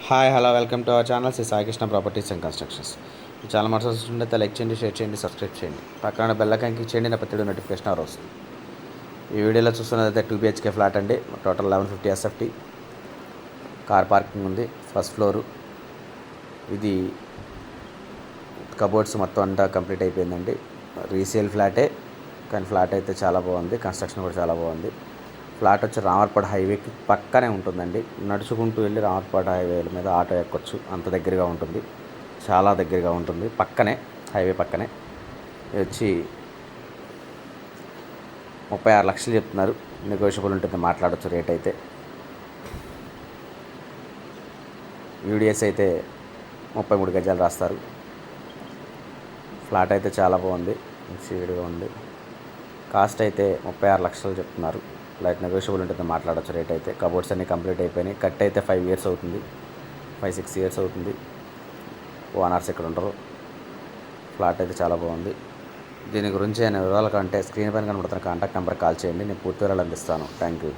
Hi hello welcome to our channel Shri Saikrishna properties and constructions. ఈ channel మనసు like చేయండి, share చేయండి, సబ్స్క్రైబ్ చేయండి, పక్కన బెల్ ఐకాన్ క్లిక్ చేయండి. నా ప్రతి నోటిఫికేషన్ వస్తుంది. ఈ వీడియోలో చూస్తున్నదైతే 2 BHK ఫ్లాట్ అండి. టోటల్ 1150 SFT, కార్ పార్కింగ్ ఉంది, ఫస్ట్ ఫ్లోరు. ఇది కబోర్డ్స్ మొత్తం అంతా కంప్లీట్ అయిపోయిందండి. రీసేల్ ఫ్లాటే, కానీ ఫ్లాట్ అయితే చాలా బాగుంది, కన్స్ట్రక్షన్ కూడా చాలా బాగుంది. ఫ్లాట్ వచ్చి రామర్పాడు హైవేకి పక్కనే ఉంటుందండి. నడుచుకుంటూ వెళ్ళి రామర్పాడు హైవే మీద ఆటో ఎక్కొచ్చు, అంత దగ్గరగా ఉంటుంది, చాలా దగ్గరగా ఉంటుంది, పక్కనే హైవే పక్కనే. ఇది వచ్చి 36 లక్షలు చెప్తున్నారు, నెగోషియబుల్ ఉంటుంది, మాట్లాడచ్చు రేట్ అయితే. యూడిఎస్ అయితే 33 గజాలు రాస్తారు. ఫ్లాట్ అయితే చాలా బాగుంది, సీడ్గా ఉంది. కాస్ట్ అయితే 36 లక్షలు చెప్తున్నారు, లైట్ నెగోషియబుల్ ఉంటుంది, మాట్లాడచ్చు రేట్ అయితే. కబోర్డ్స్ అన్నీ కంప్లీట్ అయిపోయినాయి. కట్ అయితే 5 years అవుతుంది, 5-6 years అవుతుంది. ఓనర్స్ ఇక్కడ ఉండరు. ఫ్లాట్ అయితే చాలా బాగుంది. దీని గురించి నేను వివరాలు కంటే స్క్రీన్ పైన కనబడుతున్న కాంటాక్ట్ నెంబర్ కాల్ చేయండి, నేను పూర్తి వివరాలు అందిస్తాను. Thank you.